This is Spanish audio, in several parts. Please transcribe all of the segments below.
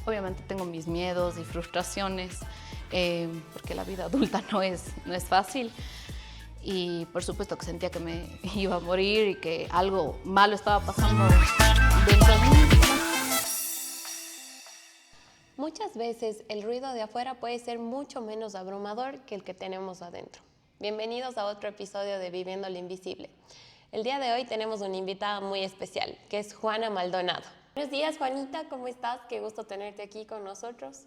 Obviamente tengo mis miedos y frustraciones, porque la vida adulta no es fácil. Y por supuesto que sentía que me iba a morir y que algo malo estaba pasando dentro de mí. Muchas veces el ruido de afuera puede ser mucho menos abrumador que el que tenemos adentro. Bienvenidos a otro episodio de Viviendo lo Invisible. El día de hoy tenemos una invitada muy especial, que es Juana Maldonado. Buenos días, Juanita, ¿cómo estás? Qué gusto tenerte aquí con nosotros.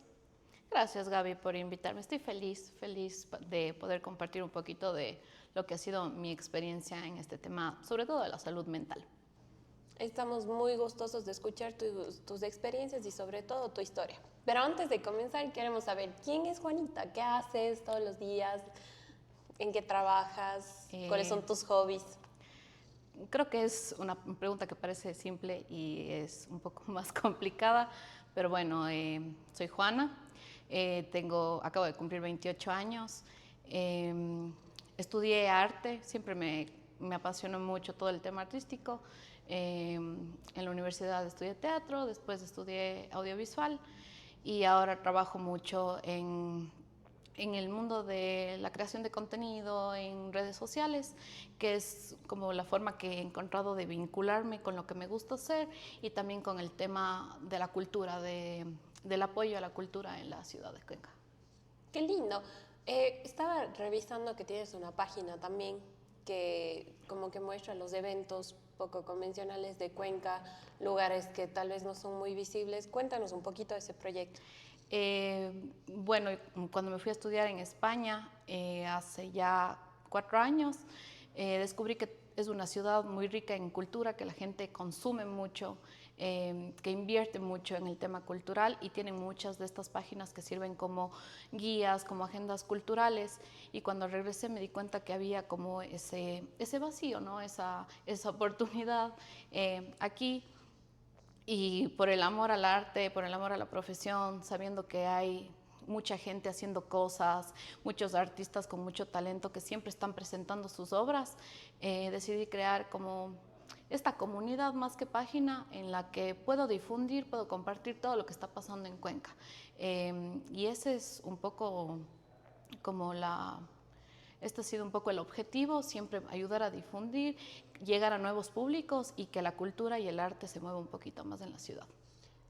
Gracias, Gaby, por invitarme. Estoy feliz de poder compartir un poquito de lo que ha sido mi experiencia en este tema, sobre todo de la salud mental. Estamos muy gustosos de escuchar tus experiencias y sobre todo tu historia. Pero antes de comenzar, queremos saber quién es Juanita, qué haces todos los días, en qué trabajas, cuáles son tus hobbies. Creo que es una pregunta que parece simple y es un poco más complicada, pero bueno, soy Juana, acabo de cumplir 28 años, estudié arte, siempre me apasionó mucho todo el tema artístico. En la universidad estudié teatro, después estudié audiovisual y ahora trabajo mucho en el mundo de la creación de contenido en redes sociales, que es como la forma que he encontrado de vincularme con lo que me gusta hacer y también con el tema de la cultura, del apoyo a la cultura en la ciudad de Cuenca. Qué lindo. Estaba revisando que tienes una página también que como que muestra los eventos poco convencionales de Cuenca, lugares que tal vez no son muy visibles. Cuéntanos un poquito de ese proyecto. Bueno, cuando me fui a estudiar en España, hace ya 4 años, descubrí que es una ciudad muy rica en cultura, que la gente consume mucho, que invierte mucho en el tema cultural y tienen muchas de estas páginas que sirven como guías, como agendas culturales. Y cuando regresé me di cuenta que había como ese vacío, ¿no? Esa oportunidad aquí. Y por el amor al arte, por el amor a la profesión, sabiendo que hay mucha gente haciendo cosas, muchos artistas con mucho talento que siempre están presentando sus obras, decidí crear como esta comunidad más que página en la que puedo difundir, puedo compartir todo lo que está pasando en Cuenca. Y ese es un poco como este ha sido un poco el objetivo, siempre ayudar a difundir, llegar a nuevos públicos y que la cultura y el arte se mueva un poquito más en la ciudad.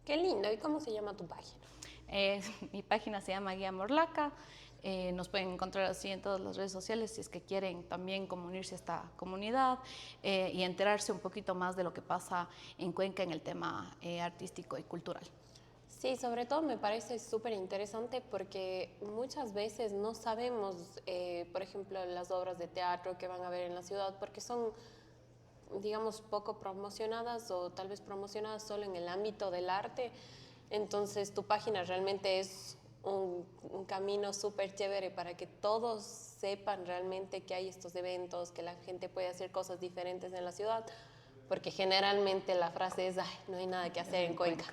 Qué lindo. ¿Y cómo se llama tu página? Mi página se llama Guía Morlaca. Nos pueden encontrar así en todas las redes sociales si es que quieren también como unirse a esta comunidad y enterarse un poquito más de lo que pasa en Cuenca en el tema artístico y cultural. Sí, sobre todo me parece súper interesante porque muchas veces no sabemos, por ejemplo, las obras de teatro que van a ver en la ciudad porque son, digamos, poco promocionadas o tal vez promocionadas solo en el ámbito del arte. Entonces tu página realmente es un camino súper chévere para que todos sepan realmente que hay estos eventos, que la gente puede hacer cosas diferentes en la ciudad, porque generalmente la frase es, ay, no hay nada que hacer en Cuenca.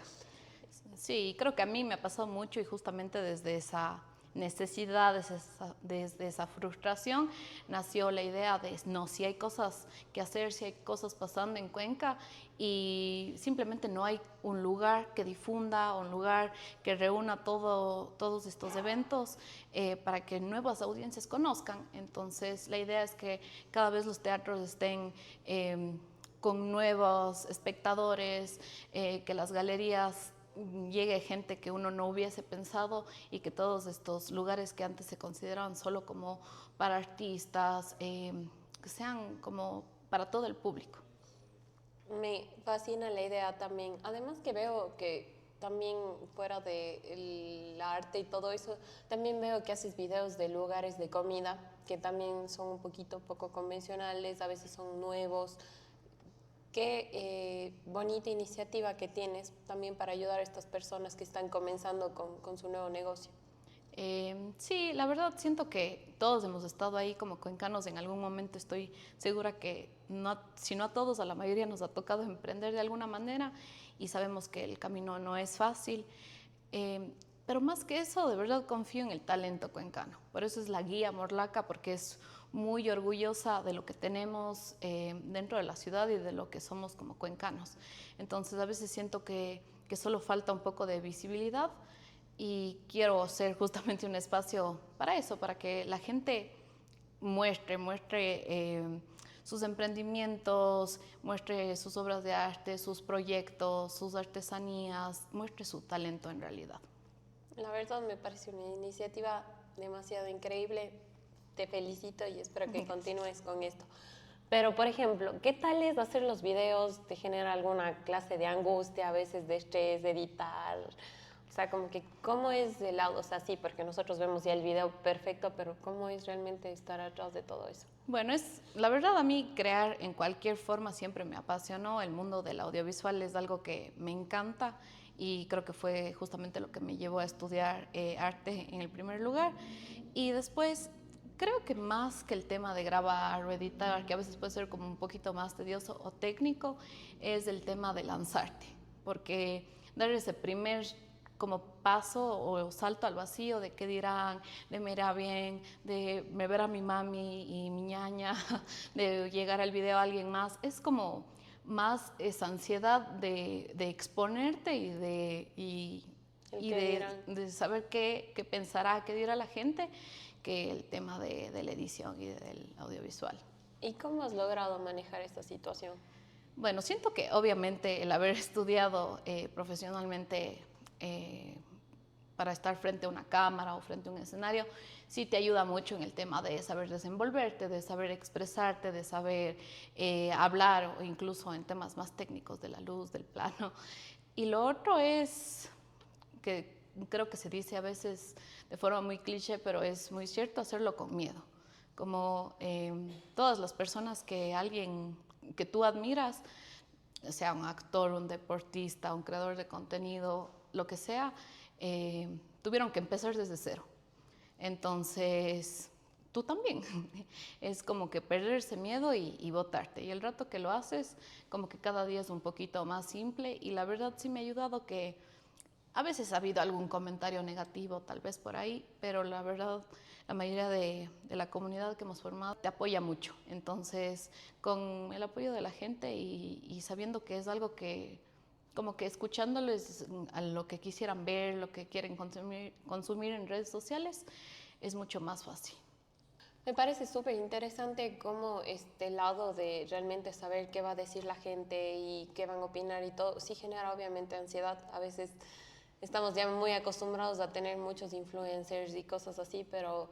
Sí, creo que a mí me ha pasado mucho y justamente desde esa necesidad, desde esa frustración, nació la idea de, no, si hay cosas que hacer, si hay cosas pasando en Cuenca y simplemente no hay un lugar que difunda, un lugar que reúna todos estos eventos para que nuevas audiencias conozcan. Entonces, la idea es que cada vez los teatros estén con nuevos espectadores, que las galerías llegue gente que uno no hubiese pensado y que todos estos lugares que antes se consideraban solo como para artistas, que sean como para todo el público. Me fascina la idea también. Además que veo que también fuera del arte y todo eso, también veo que haces videos de lugares de comida que también son un poquito poco convencionales, a veces son nuevos. Qué bonita iniciativa que tienes también para ayudar a estas personas que están comenzando con su nuevo negocio. Sí, la verdad siento que todos hemos estado ahí como cuencanos en algún momento. Estoy segura que no, si no a todos, a la mayoría nos ha tocado emprender de alguna manera y sabemos que el camino no es fácil. Eh, pero más que eso, de verdad confío en el talento cuencano. Por eso es la guía Morlaca, porque es muy orgullosa de lo que tenemos dentro de la ciudad y de lo que somos como cuencanos. Entonces a veces siento que que solo falta un poco de visibilidad y quiero ser justamente un espacio para eso, para que la gente muestre sus emprendimientos, muestre sus obras de arte, sus proyectos, sus artesanías, muestre su talento en realidad. La verdad me parece una iniciativa demasiado increíble. Te felicito y espero que continúes con esto. Pero, por ejemplo, ¿qué tal es hacer los videos? ¿Te genera alguna clase de angustia, a veces de estrés, de editar? O sea, como que, ¿cómo es el lado? O sea, sí, porque nosotros vemos ya el video perfecto, pero ¿cómo es realmente estar atrás de todo eso? Bueno, la verdad a mí crear en cualquier forma siempre me apasionó. El mundo del audiovisual es algo que me encanta y creo que fue justamente lo que me llevó a estudiar arte en el primer lugar. Y después creo que más que el tema de grabar o editar, que a veces puede ser como un poquito más tedioso o técnico, es el tema de lanzarte, porque dar ese primer como paso o salto al vacío de qué dirán, de me irá bien, de me ver a mi mami y mi ñaña, de llegar al video a alguien más, es como más esa ansiedad de exponerte de saber qué pensará, qué dirá la gente, que el tema de la edición y del audiovisual. ¿Y cómo has logrado manejar esta situación? Bueno, siento que obviamente el haber estudiado profesionalmente para estar frente a una cámara o frente a un escenario, sí te ayuda mucho en el tema de saber desenvolverte, de saber expresarte, de saber hablar o incluso en temas más técnicos de la luz, del plano. Y lo otro es que creo que se dice a veces de forma muy cliché, pero es muy cierto, hacerlo con miedo. Como todas las personas que tú admiras, sea un actor, un deportista, un creador de contenido, lo que sea, tuvieron que empezar desde cero. Entonces, tú también. Es como que perder ese miedo y botarte. Y el rato que lo haces, como que cada día es un poquito más simple. Y la verdad sí me ha ayudado que a veces ha habido algún comentario negativo, tal vez por ahí, pero la verdad, la mayoría de la comunidad que hemos formado te apoya mucho. Entonces, con el apoyo de la gente y sabiendo que es algo que, como que escuchándoles a lo que quisieran ver, lo que quieren consumir en redes sociales, es mucho más fácil. Me parece súper interesante cómo este lado de realmente saber qué va a decir la gente y qué van a opinar y todo, sí genera obviamente ansiedad. A veces estamos ya muy acostumbrados a tener muchos influencers y cosas así, pero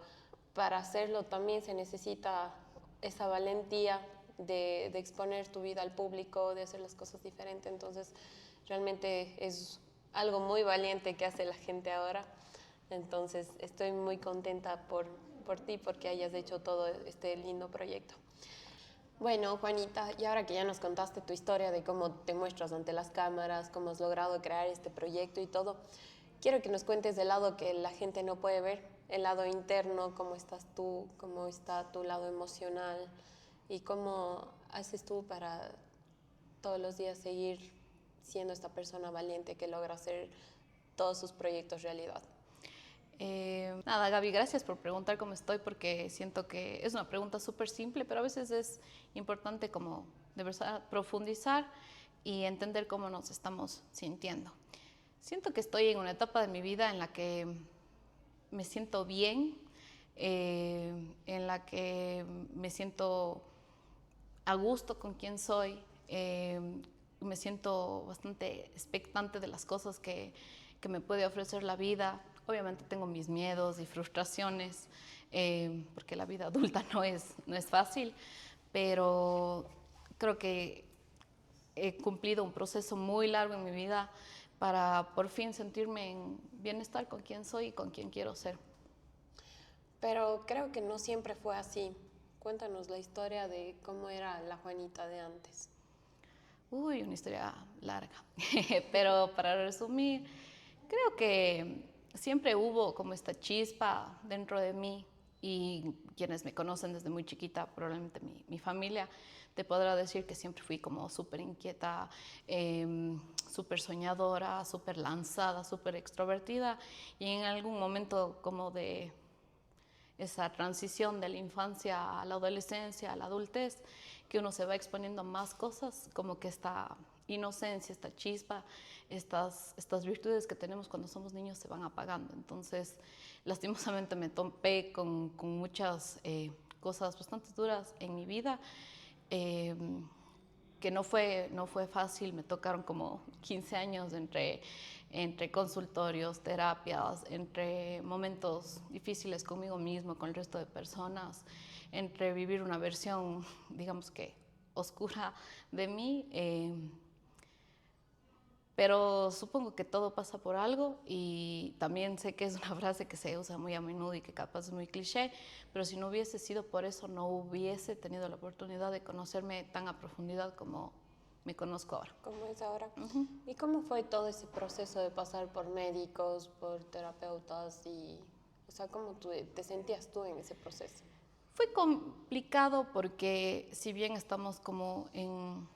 para hacerlo también se necesita esa valentía de exponer tu vida al público, de hacer las cosas diferentes. Entonces, realmente es algo muy valiente que hace la gente ahora. Entonces, estoy muy contenta por ti porque hayas hecho todo este lindo proyecto. Bueno, Juanita, y ahora que ya nos contaste tu historia de cómo te muestras ante las cámaras, cómo has logrado crear este proyecto y todo, quiero que nos cuentes del lado que la gente no puede ver, el lado interno, cómo estás tú, cómo está tu lado emocional y cómo haces tú para todos los días seguir siendo esta persona valiente que logra hacer todos sus proyectos realidad. Nada, Gaby, gracias por preguntar cómo estoy, porque siento que es una pregunta súper simple, pero a veces es importante como de verdad profundizar y entender cómo nos estamos sintiendo. Siento que estoy en una etapa de mi vida en la que me siento bien, en la que me siento a gusto con quien soy, me siento bastante expectante de las cosas que me puede ofrecer la vida. Obviamente tengo mis miedos y frustraciones, porque la vida adulta no es fácil, pero creo que he cumplido un proceso muy largo en mi vida para por fin sentirme en bienestar con quien soy y con quien quiero ser. Pero creo que no siempre fue así. Cuéntanos la historia de cómo era la Juanita de antes. Uy, una historia larga, pero para resumir, creo que siempre hubo como esta chispa dentro de mí y quienes me conocen desde muy chiquita, probablemente mi familia, te podrá decir que siempre fui como súper inquieta, súper soñadora, súper lanzada, súper extrovertida y en algún momento como de esa transición de la infancia a la adolescencia, a la adultez, que uno se va exponiendo a más cosas, como que esta inocencia, esta chispa, estas virtudes que tenemos cuando somos niños se van apagando. Entonces, lastimosamente me topé con muchas cosas bastante duras en mi vida, que no fue fácil. Me tocaron como 15 años entre consultorios, terapias, entre momentos difíciles conmigo mismo, con el resto de personas, entre vivir una versión, digamos que oscura de mí. Pero supongo que todo pasa por algo, y también sé que es una frase que se usa muy a menudo y que capaz es muy cliché, pero si no hubiese sido por eso, no hubiese tenido la oportunidad de conocerme tan a profundidad como me conozco ahora. ¿Cómo es ahora? ¿Y cómo fue todo ese proceso de pasar por médicos, por terapeutas y, o sea, cómo te sentías tú en ese proceso? Fue complicado porque si bien estamos como en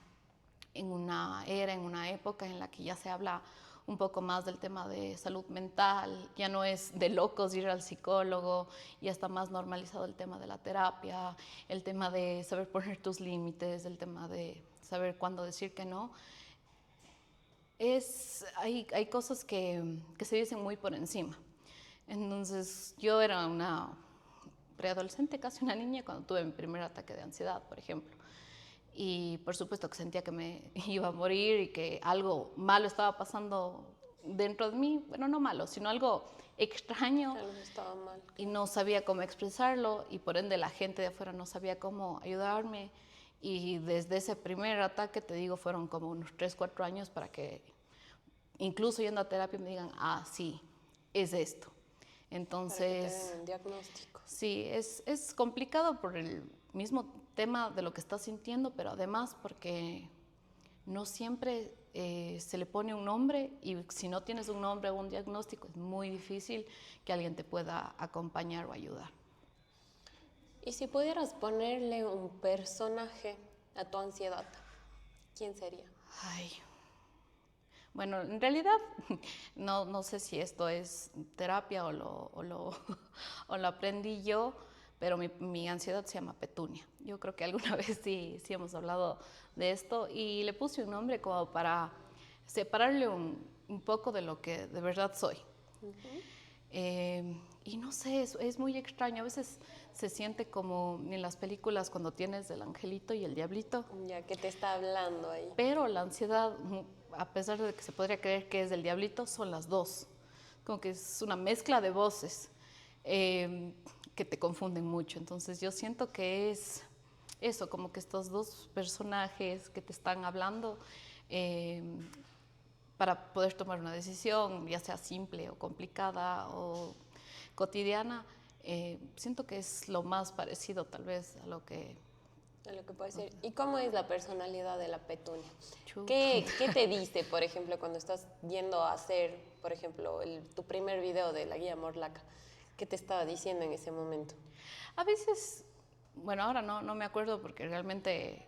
una era, en una época en la que ya se habla un poco más del tema de salud mental, ya no es de locos ir al psicólogo, ya está más normalizado el tema de la terapia, el tema de saber poner tus límites, el tema de saber cuándo decir que no. Hay cosas que se dicen muy por encima. Entonces, yo era una preadolescente, casi una niña, cuando tuve mi primer ataque de ansiedad, por ejemplo. Y por supuesto que sentía que me iba a morir y que algo malo estaba pasando dentro de mí. Bueno, no malo, sino algo extraño. Algo estaba mal. Y no sabía cómo expresarlo, y por ende la gente de afuera no sabía cómo ayudarme. Y desde ese primer ataque, te digo, fueron como unos 3, 4 años para que, incluso yendo a terapia, me digan, ah, sí, es esto. Entonces, para que te den un diagnóstico. sí, es complicado por el mismo tema de lo que estás sintiendo, pero además porque no siempre se le pone un nombre, y si no tienes un nombre o un diagnóstico, es muy difícil que alguien te pueda acompañar o ayudar. Y si pudieras ponerle un personaje a tu ansiedad, ¿quién sería? Ay, bueno, en realidad no sé si esto es terapia o lo aprendí yo, pero mi ansiedad se llama Petunia. Yo creo que alguna vez sí hemos hablado de esto, y le puse un nombre como para separarle un poco de lo que de verdad soy. Y no sé, es muy extraño. A veces se siente como en las películas cuando tienes el angelito y el diablito. Ya que te está hablando ahí. Pero la ansiedad, a pesar de que se podría creer que es del diablito, son las dos. Como que es una mezcla de voces que te confunden mucho. Entonces yo siento que es eso, como que estos dos personajes que te están hablando para poder tomar una decisión, ya sea simple o complicada o cotidiana. Siento que es lo más parecido tal vez a lo que... De lo que puede ser. ¿Y cómo es la personalidad de la Petunia? Chuta. ¿Qué te dice, por ejemplo, cuando estás yendo a hacer, por ejemplo, tu primer video de la guía Morlaca? ¿Qué te estaba diciendo en ese momento? A veces, bueno, ahora no me acuerdo porque realmente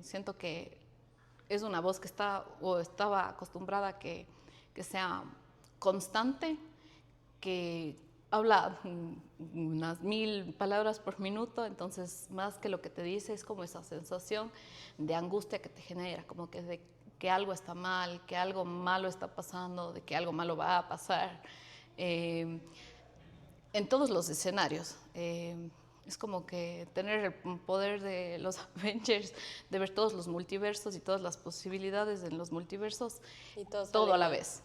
siento que es una voz que está o estaba acostumbrada a que sea constante, que habla unas 1000 palabras por minuto. Entonces más que lo que te dice es como esa sensación de angustia que te genera, como que de que algo está mal, que algo malo está pasando, de que algo malo va a pasar, en todos los escenarios. Es como que tener el poder de los Avengers, de ver todos los multiversos y todas las posibilidades en los multiversos, Y todo todo a la mal. vez.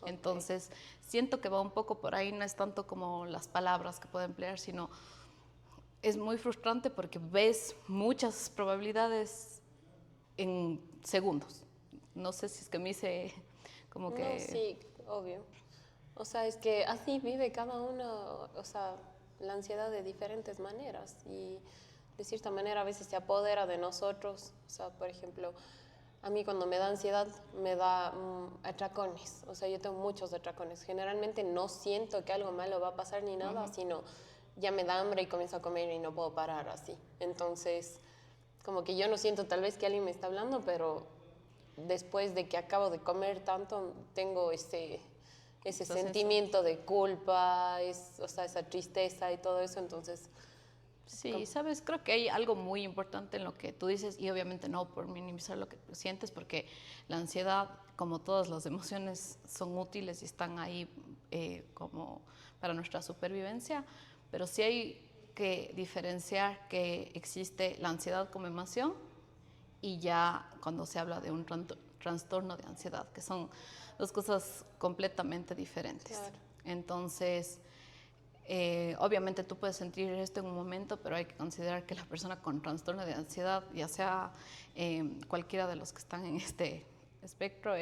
Ok. Entonces, siento que va un poco por ahí, no es tanto como las palabras que puedo emplear, sino es muy frustrante porque ves muchas probabilidades en segundos. No sé si es que me hice como No, que... sí, obvio. O sea, es que así vive cada uno, o sea, la ansiedad de diferentes maneras y de cierta manera a veces se apodera de nosotros. O sea, por ejemplo, a mí cuando me da ansiedad me da atracones. O sea, yo tengo muchos atracones. Generalmente no siento que algo malo va a pasar ni nada, sino ya me da hambre y comienzo a comer y no puedo parar así. Entonces, como que yo no siento tal vez que alguien me está hablando, pero después de que acabo de comer tanto, tengo ese Entonces, sentimiento de culpa, o sea, esa tristeza y todo eso. Entonces, Sí, sabes, creo que hay algo muy importante en lo que tú dices y obviamente no por minimizar lo que tú sientes, porque la ansiedad, como todas las emociones, son útiles y están ahí como para nuestra supervivencia, pero sí hay que diferenciar que existe la ansiedad como emoción y ya cuando se habla de un trastorno de ansiedad, que son dos cosas completamente diferentes. Claro. Entonces, obviamente tú puedes sentir esto en un momento, pero hay que considerar que la persona con trastorno de ansiedad, ya sea cualquiera de los que están en este espectro,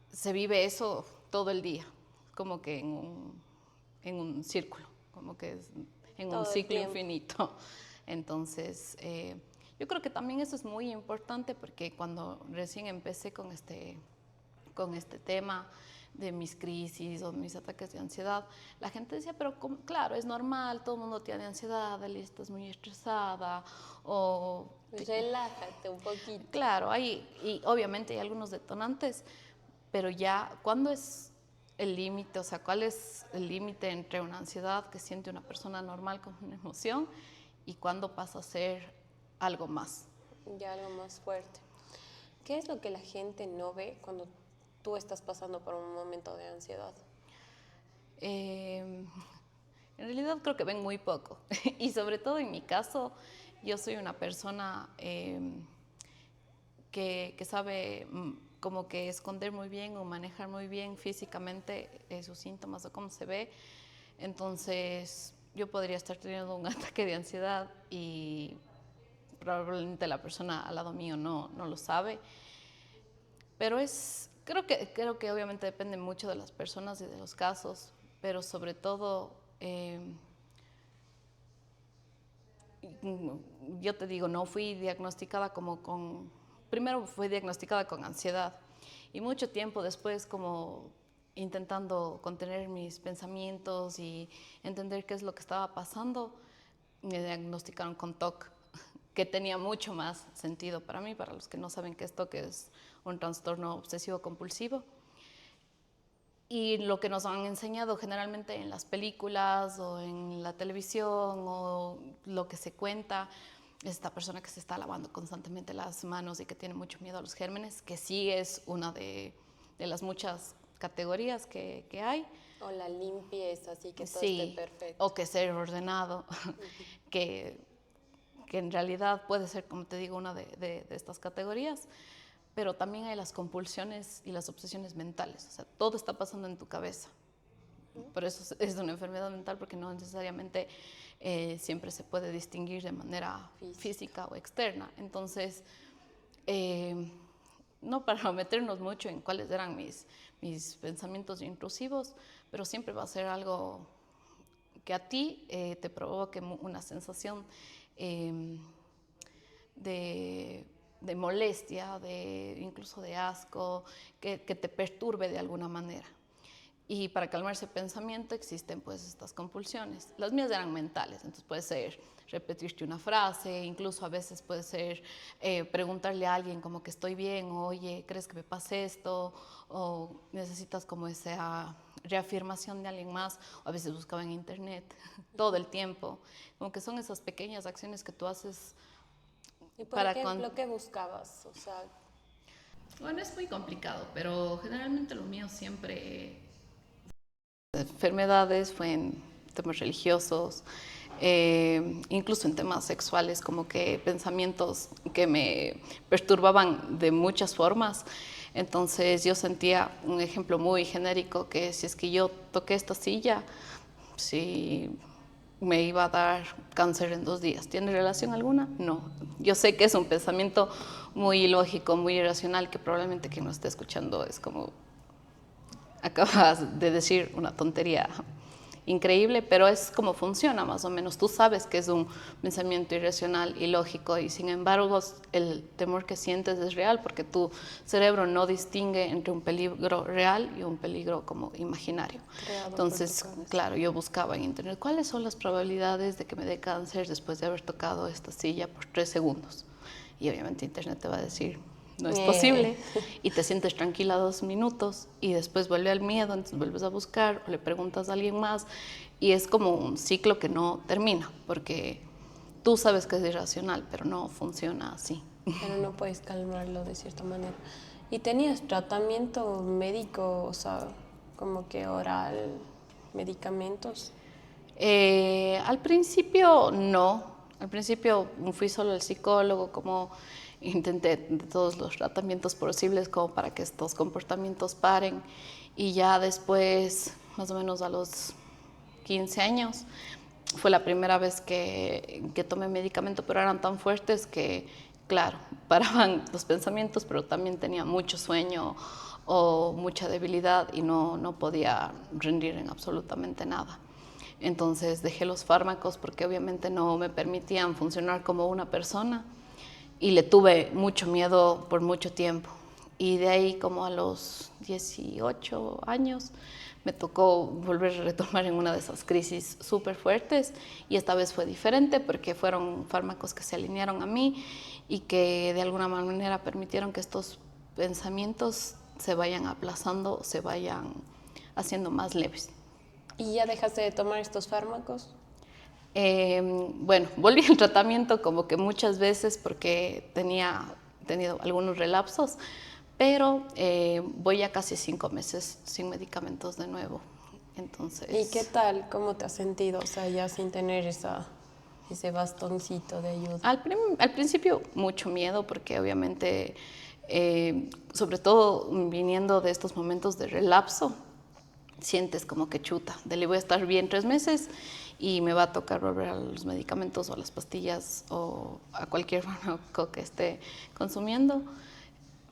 se vive eso todo el día, como que en un círculo, como que es en un Todo el ciclo tiempo. infinito. Entonces, yo creo que también eso es muy importante porque cuando recién empecé con este tema de mis crisis o mis ataques de ansiedad, la gente decía, pero claro, es normal, todo el mundo tiene ansiedad, Eli, estás muy estresada, o... Relájate un poquito. Claro, y obviamente hay algunos detonantes, pero ya, ¿cuándo es el límite? O sea, ¿cuál es el límite entre una ansiedad que siente una persona normal con una emoción y cuándo pasa a ser algo más? Ya algo más fuerte. ¿Qué es lo que la gente no ve cuando tú estás pasando por un momento de ansiedad? En realidad creo que ven muy poco. Y sobre todo en mi caso, yo soy una persona que sabe como que esconder muy bien o manejar muy bien físicamente sus síntomas o cómo se ve. Entonces, yo podría estar teniendo un ataque de ansiedad y probablemente la persona al lado mío no lo sabe. Pero creo que obviamente depende mucho de las personas y de los casos, pero sobre todo, yo te digo, no fui diagnosticada primero fui diagnosticada con ansiedad y mucho tiempo después como intentando contener mis pensamientos y entender qué es lo que estaba pasando, me diagnosticaron con TOC, que tenía mucho más sentido para mí. Para los que no saben qué es TOC, es un trastorno obsesivo compulsivo. Y lo que nos han enseñado generalmente en las películas o en la televisión o lo que se cuenta, es esta persona que se está lavando constantemente las manos y que tiene mucho miedo a los gérmenes, que sí es una de las muchas categorías que hay. O la limpieza, así que todo esté Sí, perfecto. o que ser ordenado, que, que en realidad puede ser, como te digo, una de estas categorías, pero también hay las compulsiones y las obsesiones mentales, o sea, todo está pasando en tu cabeza. Por eso es una enfermedad mental, porque no necesariamente siempre se puede distinguir de manera física o externa. Entonces, no para meternos mucho en cuáles eran mis pensamientos intrusivos, pero siempre va a ser algo que a ti te provoque una sensación eh, de molestia, incluso de asco, que te perturbe de alguna manera. Y para calmar ese pensamiento existen pues estas compulsiones. Las mías eran mentales, entonces puede ser repetirte una frase, incluso a veces puede ser preguntarle a alguien como que estoy bien, o oye, ¿crees que me pase esto? O necesitas como esa reafirmación de alguien más, o a veces buscaba en internet todo el tiempo. Como que son esas pequeñas acciones que tú haces Y por para... ejemplo, ¿qué buscabas? O sea, Bueno, es muy complicado, pero generalmente lo mío siempre enfermedades, fue en temas religiosos, incluso en temas sexuales, como que pensamientos que me perturbaban de muchas formas. Entonces yo sentía un ejemplo muy genérico, que si es que yo toqué esta silla, si me iba a dar cáncer en 2 días. ¿Tiene relación alguna? No. Yo sé que es un pensamiento muy ilógico, muy irracional, que probablemente quien nos esté escuchando es como, acabas de decir una tontería increíble, pero es como funciona más o menos. Tú sabes que es un pensamiento irracional y lógico, y sin embargo el temor que sientes es real, porque tu cerebro no distingue entre un peligro real y un peligro como imaginario. Entonces, claro, yo buscaba en internet cuáles son las probabilidades de que me dé cáncer después de haber tocado esta silla por 3 segundos. Y obviamente internet te va a decir no es posible, y te sientes tranquila 2 minutos y después vuelve al miedo, entonces vuelves a buscar o le preguntas a alguien más y es como un ciclo que no termina porque tú sabes que es irracional, pero no funciona así. Pero no puedes calmarlo de cierta manera. ¿Y tenías tratamiento médico, o sea, como que oral, medicamentos? Al principio no, al principio fui solo al psicólogo, como intenté de todos los tratamientos posibles como para que estos comportamientos paren y ya después, más o menos a los 15 años, fue la primera vez que tomé medicamento, pero eran tan fuertes que, claro, paraban los pensamientos, pero también tenía mucho sueño o mucha debilidad y no podía rendir en absolutamente nada. Entonces dejé los fármacos porque obviamente no me permitían funcionar como una persona y le tuve mucho miedo por mucho tiempo. Y de ahí como a los 18 años me tocó volver a retomar en una de esas crisis súper fuertes y esta vez fue diferente porque fueron fármacos que se alinearon a mí y que de alguna manera permitieron que estos pensamientos se vayan aplazando, se vayan haciendo más leves. ¿Y ya dejaste de tomar estos fármacos? Bueno, volví al tratamiento como que muchas veces porque tenía tenido algunos relapsos, pero voy ya casi 5 meses sin medicamentos de nuevo. Entonces, ¿Y qué tal? ¿Cómo te has sentido? O sea, ya sin tener ese bastoncito de ayuda. al principio mucho miedo porque obviamente, sobre todo viniendo de estos momentos de relapso, sientes como que chuta, de le voy a estar bien 3 meses y me va a tocar volver a los medicamentos o a las pastillas o a cualquier fármaco que esté consumiendo.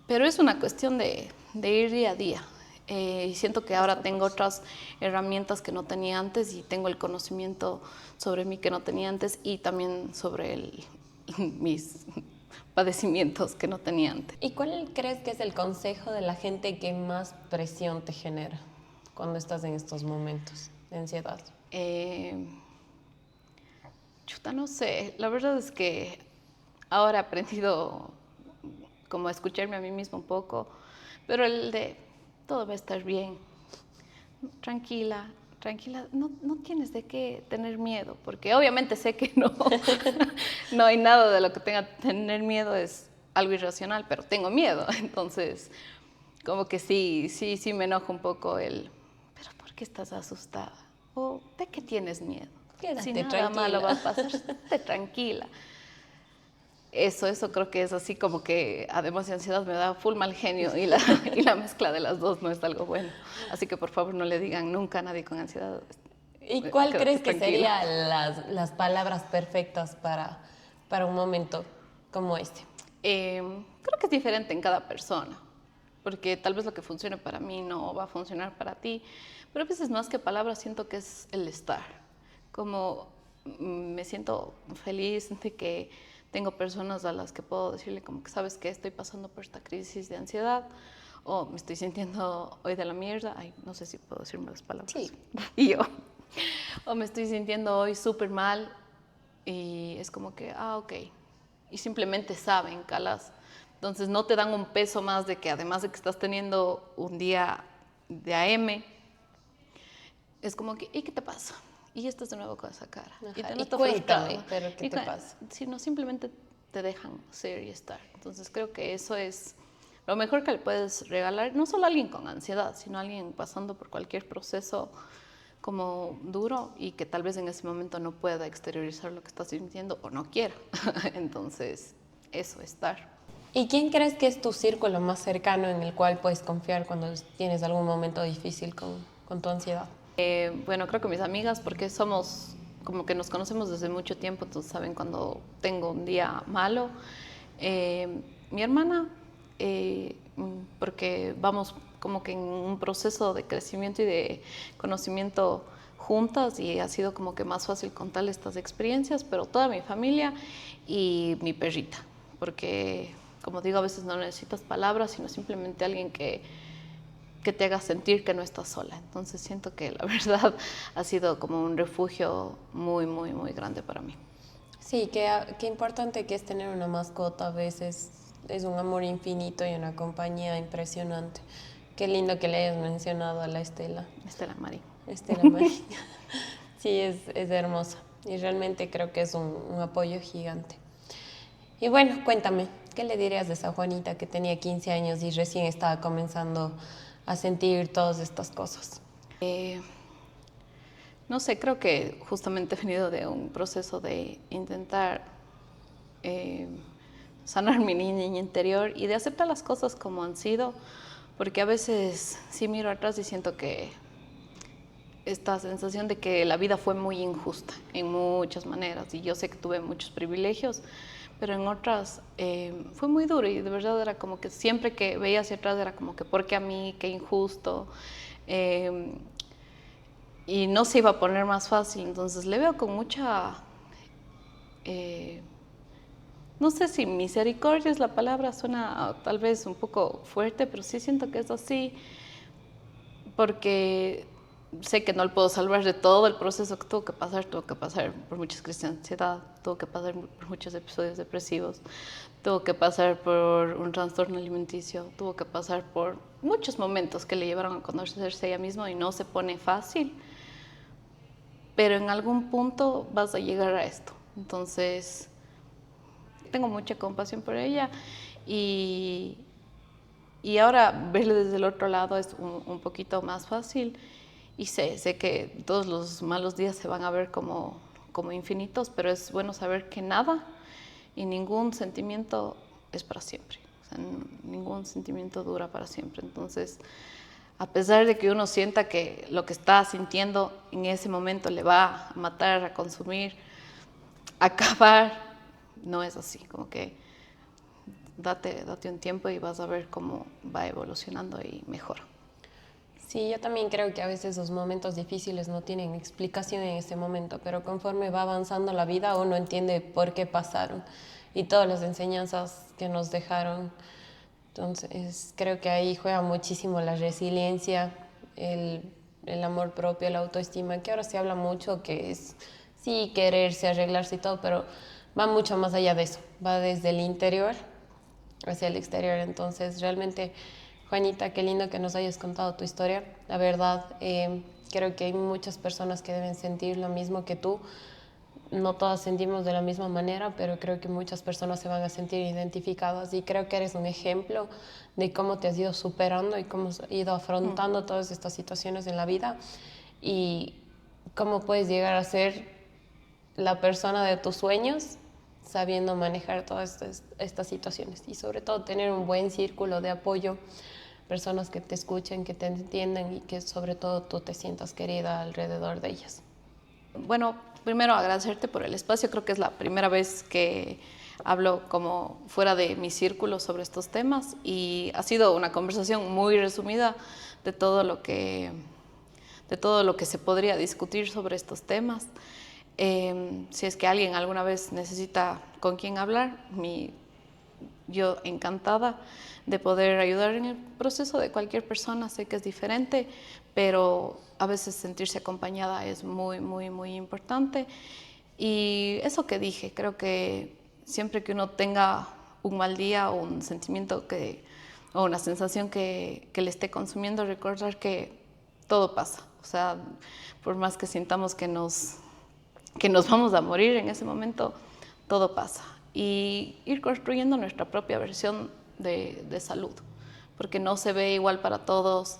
Pero es una cuestión de ir día a día. Y siento que ahora tengo otras herramientas que no tenía antes y tengo el conocimiento sobre mí que no tenía antes y también sobre mis padecimientos que no tenía antes. ¿Y cuál crees que es el consejo de la gente que más presión te genera cuando estás en estos momentos de ansiedad? Chuta, no sé. La verdad es que ahora he aprendido como a escucharme a mí misma un poco, pero el de todo va a estar bien, tranquila, tranquila, no tienes de qué tener miedo, porque obviamente sé que no, no hay nada de lo que tenga que tener miedo, es algo irracional, pero tengo miedo, entonces como que sí me enoja un poco pero ¿por qué estás asustada? ¿O de qué tienes miedo? Quédate Si nada tranquila. malo va a pasar, estate tranquila. Eso creo que es así como que además de ansiedad me da full mal genio y la mezcla de las dos no es algo bueno. Así que por favor no le digan nunca a nadie con ansiedad. ¿Y cuál Quédate crees que tranquilo. serían las palabras perfectas para un momento como este? Creo que es diferente en cada persona, porque tal vez lo que funcione para mí no va a funcionar para ti, pero a veces más que palabras siento que es el estar. Como me siento feliz de que tengo personas a las que puedo decirle como que sabes que estoy pasando por esta crisis de ansiedad o me estoy sintiendo hoy de la mierda, ay, no sé si puedo decirme las palabras. Sí. Y yo, o me estoy sintiendo hoy súper mal y es como que, ok, y simplemente saben, calas. Entonces no te dan un peso más de que además de que estás teniendo un día de AM, es como que, ¿y qué te pasa? Y estás de nuevo con esa cara. Ajá, Y te y noto cuéntame, frustrado. pero ¿qué te pasa? Si no, simplemente te dejan ser y estar. Entonces creo que eso es lo mejor que le puedes regalar, no solo a alguien con ansiedad, sino a alguien pasando por cualquier proceso como duro y que tal vez en ese momento no pueda exteriorizar lo que está sintiendo o no quiera. Entonces, eso, estar. ¿Y quién crees que es tu círculo más cercano en el cual puedes confiar cuando tienes algún momento difícil con tu ansiedad? Bueno, creo que mis amigas, porque somos como que nos conocemos desde mucho tiempo, entonces saben cuando tengo un día malo. Mi hermana, porque vamos como que en un proceso de crecimiento y de conocimiento juntas y ha sido como que más fácil contar estas experiencias, pero toda mi familia y mi perrita, porque como digo, a veces no necesitas palabras, sino simplemente alguien que te haga sentir que no estás sola. Entonces siento que la verdad ha sido como un refugio muy, muy, muy grande para mí. Sí, qué importante que es tener una mascota a veces es un amor infinito y una compañía impresionante. Qué lindo que le hayas mencionado a la Estela. Estela Marín. Estela Marín. Sí, es hermosa y realmente creo que es un apoyo gigante. Y bueno, cuéntame, ¿qué le dirías de esa Juanita que tenía 15 años y recién estaba comenzando a sentir todas estas cosas? No sé, creo que justamente he venido de un proceso de intentar sanar mi niña interior y de aceptar las cosas como han sido, porque a veces sí miro atrás y siento que esta sensación de que la vida fue muy injusta en muchas maneras y yo sé que tuve muchos privilegios, pero en otras fue muy duro y de verdad era como que siempre que veía hacia atrás era como que ¿por qué a mí? Qué injusto. Y no se iba a poner más fácil, entonces le veo con mucha, no sé si misericordia es la palabra, suena tal vez un poco fuerte, pero sí siento que es así, porque sé que no le puedo salvar de todo el proceso que tuvo que pasar por muchas crisis de ansiedad, tuvo que pasar por muchos episodios depresivos, tuvo que pasar por un trastorno alimenticio, tuvo que pasar por muchos momentos que le llevaron a conocerse a ella misma y no se pone fácil, pero en algún punto vas a llegar a esto. Entonces, tengo mucha compasión por ella y, y ahora verle desde el otro lado es un poquito más fácil y sé que todos los malos días se van a ver como infinitos, pero es bueno saber que nada y ningún sentimiento es para siempre. O sea, ningún sentimiento dura para siempre. Entonces, a pesar de que uno sienta que lo que está sintiendo en ese momento le va a matar, a consumir, a acabar, no es así. Como que date un tiempo y vas a ver cómo va evolucionando y mejor. Sí, yo también creo que a veces los momentos difíciles no tienen explicación en ese momento, pero conforme va avanzando la vida uno entiende por qué pasaron y todas las enseñanzas que nos dejaron. Entonces, creo que ahí juega muchísimo la resiliencia, el amor propio, la autoestima, que ahora se habla mucho, que es, sí, quererse, arreglarse y todo, pero va mucho más allá de eso, va desde el interior hacia el exterior. Entonces, realmente, Juanita, qué lindo que nos hayas contado tu historia. La verdad, creo que hay muchas personas que deben sentir lo mismo que tú. No todas sentimos de la misma manera, pero creo que muchas personas se van a sentir identificadas y creo que eres un ejemplo de cómo te has ido superando y cómo has ido afrontando todas estas situaciones en la vida y cómo puedes llegar a ser la persona de tus sueños sabiendo manejar todas estas situaciones y sobre todo tener un buen círculo de apoyo, personas que te escuchen, que te entiendan y que sobre todo tú te sientas querida alrededor de ellas. Bueno, primero agradecerte por el espacio. Creo que es la primera vez que hablo como fuera de mi círculo sobre estos temas y ha sido una conversación muy resumida de todo lo que, de todo lo que se podría discutir sobre estos temas. Si es que alguien alguna vez necesita con quién hablar, yo encantada de poder ayudar en el proceso de cualquier persona. Sé que es diferente, pero a veces sentirse acompañada es muy, muy, muy importante. Y eso que dije, creo que siempre que uno tenga un mal día o un sentimiento o una sensación que le esté consumiendo, recordar que todo pasa. O sea, por más que sintamos que nos vamos a morir en ese momento, todo pasa. Y ir construyendo nuestra propia versión de salud, porque no se ve igual para todos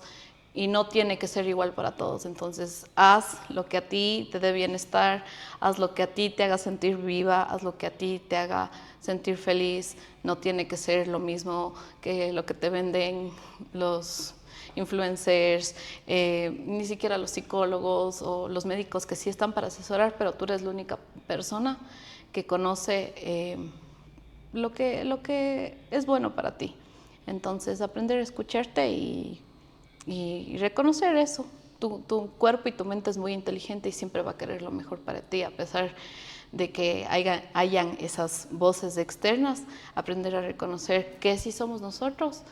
y no tiene que ser igual para todos. Entonces, haz lo que a ti te dé bienestar, haz lo que a ti te haga sentir viva, haz lo que a ti te haga sentir feliz. No tiene que ser lo mismo que lo que te venden los influencers, ni siquiera los psicólogos o los médicos que sí están para asesorar, pero tú eres la única persona que conoce lo que es bueno para ti. Entonces, aprender a escucharte y reconocer eso. Tu cuerpo y tu mente es muy inteligente y siempre va a querer lo mejor para ti, a pesar de que hayan esas voces externas, aprender a reconocer que sí somos nosotros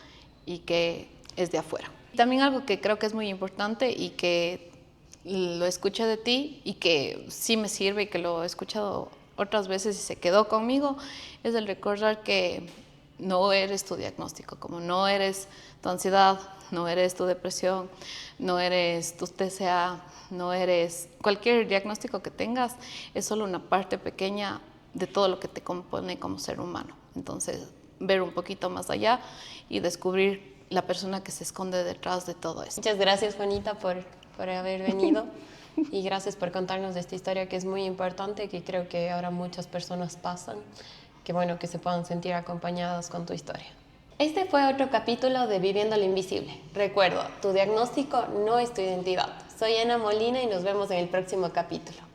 y que es de afuera. También algo que creo que es muy importante y que lo escuché de ti y que sí me sirve y que lo he escuchado otras veces y se quedó conmigo, es el recordar que no eres tu diagnóstico, como no eres tu ansiedad, no eres tu depresión, no eres tu TCA, no eres cualquier diagnóstico que tengas, es solo una parte pequeña de todo lo que te compone como ser humano. Entonces, ver un poquito más allá y descubrir la persona que se esconde detrás de todo esto. Muchas gracias, Juanita, por haber venido y gracias por contarnos de esta historia que es muy importante, que creo que ahora muchas personas pasan. Qué bueno que se puedan sentir acompañadas con tu historia. Este fue otro capítulo de Viviendo lo Invisible. Recuerda, tu diagnóstico no es tu identidad. Soy Ana Molina y nos vemos en el próximo capítulo.